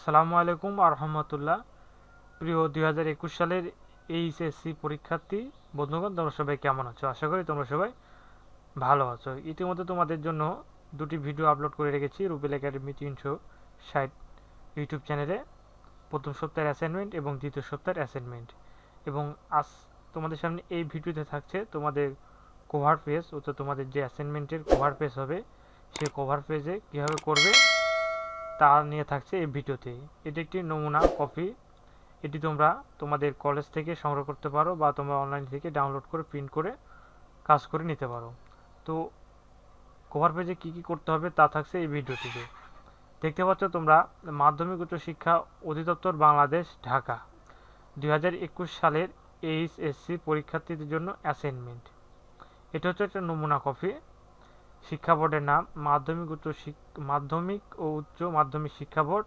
আসসালামু আলাইকুম আরহামতুল্লাহ। প্রিয় 2021 সালের এইচএসসি পরীক্ষার্থী বন্ধুগণ, তোমরা সবাই কেমন আছো? আশা করি তোমরা সবাই ভালো আছো। ইতিমধ্যে তোমাদের জন্য দুটি ভিডিও আপলোড করে রেখেছি রুবেল একাডেমি 360 ইউটিউব চ্যানেলে, প্রথম সপ্তাহের অ্যাসাইনমেন্ট এবং দ্বিতীয় সপ্তাহের অ্যাসাইনমেন্ট। এবং আজ তোমাদের সামনে এই ভিডিওতে থাকছে তোমাদের কভার পেজ, অর্থাৎ তোমাদের যে অ্যাসাইনমেন্টের কভার পেজ হবে সেই কভার পেজে কীভাবে করবে তা নিয়ে থাকছে এই ভিডিওতে। এটি একটি নমুনা কপি। এটি তোমরা তোমাদের কলেজ থেকে সংগ্রহ করতে পারো বা তোমরা অনলাইন থেকে ডাউনলোড করে প্রিন্ট করে কাজ করে নিতে পারো। তো কভার পেজে কী কী করতে হবে তা থাকছে এই ভিডিওটিতে। দেখতে পাচ্ছ তোমরা মাধ্যমিক উচ্চ শিক্ষা অধিদপ্তর বাংলাদেশ ঢাকা 2021 সালের এইচএসসি পরীক্ষার্থীদের জন্য অ্যাসাইনমেন্ট। এটা হচ্ছে একটা নমুনা কপি। শিক্ষা বোর্ডের নাম মাধ্যমিক ও উচ্চ মাধ্যমিক শিক্ষা বোর্ড।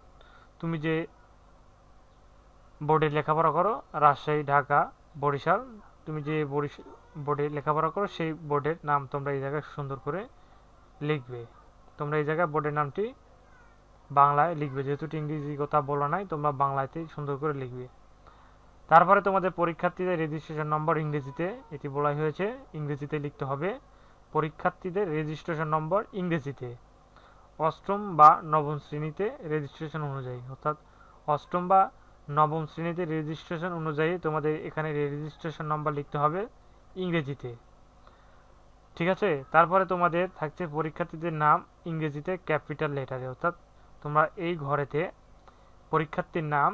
তুমি যে বোর্ডে লেখাপড়া করো, রাজশাহী, ঢাকা, বরিশাল, তুমি যে বোর্ডে লেখাপড়া করো সেই বোর্ডের নাম তোমরা এই জায়গায় সুন্দর করে লিখবে। তোমরা এই জায়গায় বোর্ডের নামটি বাংলায় লিখবে, যেহেতু ইংরেজি কথা বলা নাই, তোমরা বাংলাতেই সুন্দর করে লিখবে। তারপরে তোমাদের পরীক্ষার্থীদের রেজিস্ট্রেশন নম্বর ইংরেজিতে, এটি বলাই হয়েছে ইংরেজিতে লিখতে হবে। পরীক্ষার্থীদের রেজিস্ট্রেশন নম্বর ইংরেজিতে অষ্টম বা নবম শ্রেণীতে রেজিস্ট্রেশন অনুযায়ী, অর্থাৎ অষ্টম বা নবম শ্রেণীতে রেজিস্ট্রেশন অনুযায়ী তোমাদের এখানে রেজিস্ট্রেশন নাম্বার লিখতে হবে ইংরেজিতে। ঠিক আছে। তারপরে তোমাদের থাকছে পরীক্ষার্থীদের নাম ইংরেজিতে ক্যাপিটাল লেটারে, অর্থাৎ তোমরা এই ঘরেতে পরীক্ষার্থীর নাম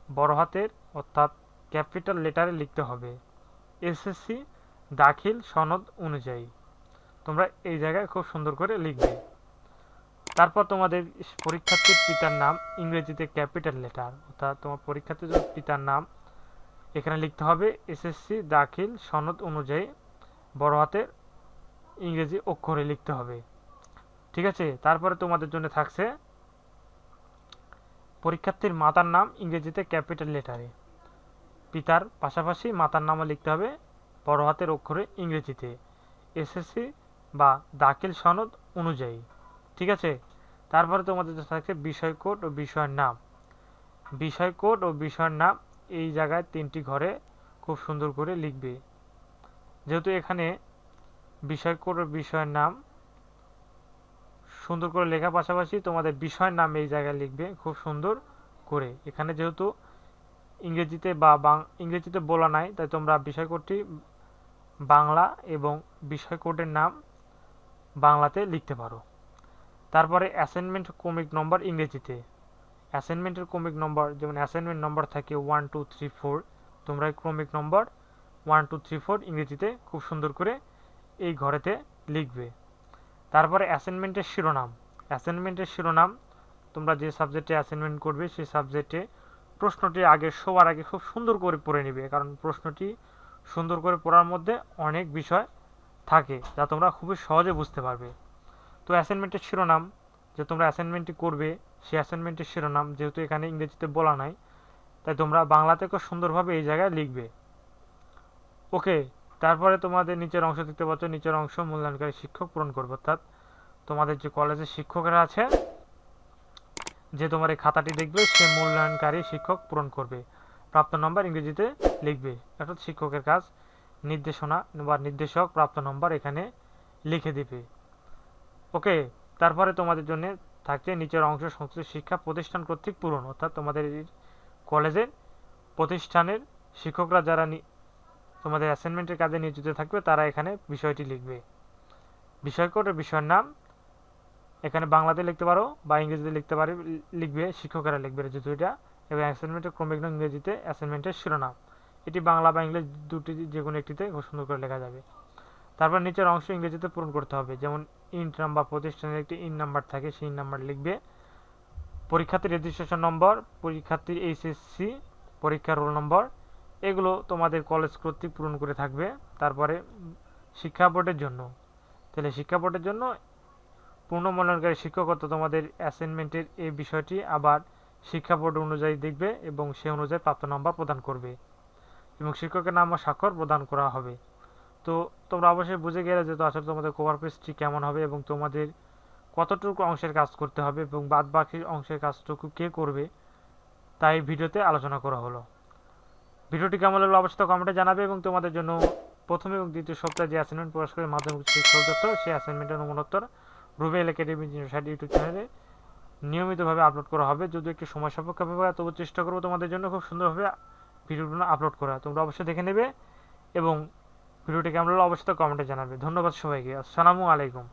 বড় হাতের অর্থাৎ ক্যাপিটাল লেটারে লিখতে হবে এসএসসি দাখিল সনদ অনুযায়ী। তোমরা এই জায়গায় খুব সুন্দর করে লিখবে। তারপর তোমাদের পরীক্ষার্থীর পিতার নাম ইংরেজিতে ক্যাপিটাল লেটার, অর্থাৎ তোমার পরীক্ষার্থীর পিতার নাম এখানে লিখতে হবে এসএসসি দাখিল সনদ অনুযায়ী বড় হাতের ইংরেজি অক্ষরে লিখতে হবে। ঠিক আছে। তারপরে তোমাদের জন্য থাকছে পরীক্ষার্থীর মাতার নাম ইংরেজিতে ক্যাপিটাল লেটারে, পিতার পাশাপাশি মাতার নামও লিখতে হবে বড় হাতের অক্ষরে ইংরেজিতে এসএসসি বা দাখিল সনদ অনুযায়ী। ঠিক আছে। তারপরে তোমাদের থাকছে বিষয় কোড ও বিষয়ের নাম। বিষয় কোড ও বিষয়ের নাম এই জায়গায় তিনটি ঘরে খুব সুন্দর করে লিখবে। যেহেতু এখানে বিষয় কোড ও বিষয়ের নাম সুন্দর করে লেখার পাশাপাশি তোমাদের বিষয়ের নাম এই জায়গায় লিখবে খুব সুন্দর করে। এখানে যেহেতু ইংরেজিতে ইংরেজিতে বলা নাই, তাই তোমরা বিষয় কোডটি বাংলা এবং বিষয় কোডের নাম বাংলাতে লিখতে পারো। তারপরে অ্যাসাইনমেন্ট ক্রমিক নম্বর ইংরেজিতে। অ্যাসাইনমেন্টের ক্রমিক নম্বর, যেমন অ্যাসাইনমেন্ট নম্বর থাকে 1 2 3 4, তোমরা এই ক্রমিক নম্বর 1 2 3 4 ইংরেজিতে খুব সুন্দর করে এই ঘরেতে লিখবে। তারপরে অ্যাসাইনমেন্টের শিরোনাম। অ্যাসাইনমেন্টের শিরোনাম তোমরা যে সাবজেক্টে অ্যাসাইনমেন্ট করবে সেই সাবজেক্টে প্রশ্নটি সবার আগে খুব সুন্দর করে পড়ে নেবে, কারণ প্রশ্নটি সুন্দর করে পড়ার মধ্যে অনেক বিষয় থাকে যা তোমরা খুবই সহজে বুঝতে পারবে। তো অ্যাসাইনমেন্টের শিরোনাম যে তোমরা অ্যাসাইনমেন্টটি করবে সেই অ্যাসাইনমেন্টের শিরোনাম যেহেতু এখানে ইংরেজিতে বলা নাই, তাই তোমরা বাংলাতে খুব সুন্দরভাবে এই জায়গায় লিখবে। ওকে। তারপরে তোমাদের নিচের অংশ দেখতে পাচ্ছ, নিচের অংশ মূল্যায়নকারী শিক্ষক পূরণ করবে, অর্থাৎ তোমাদের যে কলেজের শিক্ষকরা আছে যে তোমার এই খাতাটি দেখবে সে মূল্যায়নকারী শিক্ষক পূরণ করবে। প্রাপ্ত নম্বর ইংরেজিতে লিখবে, অর্থাৎ শিক্ষকের কাজ নির্দেশনা বা নির্দেশক প্রাপ্ত নম্বর এখানে লিখে দিবে। ওকে। তারপরে তোমাদের জন্য থাকছে নিচের অংশ সংশ্লিষ্ট শিক্ষা প্রতিষ্ঠান কর্তৃক পূরণ, অর্থাৎ তোমাদের কলেজের প্রতিষ্ঠানের শিক্ষকরা যারা তোমাদের অ্যাসাইনমেন্টের কাজে নিয়োজিত থাকবে তারা এখানে বিষয়টি লিখবে। বিষয় কোড ও বিষয়ের নাম এখানে বাংলাতে লিখতে পারো বা ইংরেজিতে লিখবে, শিক্ষকেরা লিখবে যেহেতু এটা। এবং অ্যাসাইনমেন্টের ক্রমিক নং ইংরেজিতে অ্যাসাইনমেন্টের শিরোনাম এটি বাংলা বা ইংরেজি দুটি যে কোনো একটিতে খুব সুন্দর করে লেখা যাবে। তারপর নিচের অংশ ইংরেজিতে পূরণ করতে হবে, যেমন ইন্ট নাম্বার, প্রতিষ্ঠানের একটি ইন নাম্বার থাকে সেই নাম্বার লিখবে। পরীক্ষার্থীর রেজিস্ট্রেশন নম্বর, পরীক্ষার্থীর এইচএসসি পরীক্ষার রোল নম্বর, এগুলো তোমাদের কলেজ কর্তৃক পূরণ করে থাকবে। তারপরে শিক্ষা বোর্ডের জন্য, তাহলে শিক্ষা বোর্ডের জন্য পূর্ণ মূল্যায়নকারী শিক্ষকত্ব তোমাদের অ্যাসাইনমেন্টের এই বিষয়টি আবার শিক্ষা বোর্ড অনুযায়ী দেখবে এবং সে অনুযায়ী প্রাপ্ত নম্বর প্রদান করবে এবং শিক্ষকের নাম ও স্বাক্ষর প্রদান করা হবে। তো তোমরা অবশ্যই বুঝে গেলে যে আসলে তোমাদের কভার পেজটি কেমন হবে এবং তোমাদের কতটুকু অংশের কাজ করতে হবে এবং বাদ বাকি অংশের কাজটুকু কে করবে তাই ভিডিওতে আলোচনা করা হলো। ভিডিওটি কেমন লাগলো অবশ্যই কমেন্টে জানাবে এবং তোমাদের জন্য প্রথম এবং দ্বিতীয় সপ্তাহে যে অ্যাসাইনমেন্ট প্রকাশ করে মাধ্যমিক শিক্ষা অধিদপ্তর সেই অ্যাসাইনমেন্টের নমুনোত্তর রুবেল একাডেমি সাইট ইউটিউব চ্যানেলে নিয়মিতভাবে আপলোড করা হবে। যদি একটু সময় সাপেক্ষ ব্যাপার, তবু চেষ্টা করবো তোমাদের জন্য খুব সুন্দরভাবে ভিডিওগুলো আপলোড করা। তোমরা অবশ্যই দেখে নেবে এবং ভিডিওটি কেমন লাগলো অবশ্যই কমেন্টে জানাবে। ধন্যবাদ সবাইকে। আসসালামু আলাইকুম।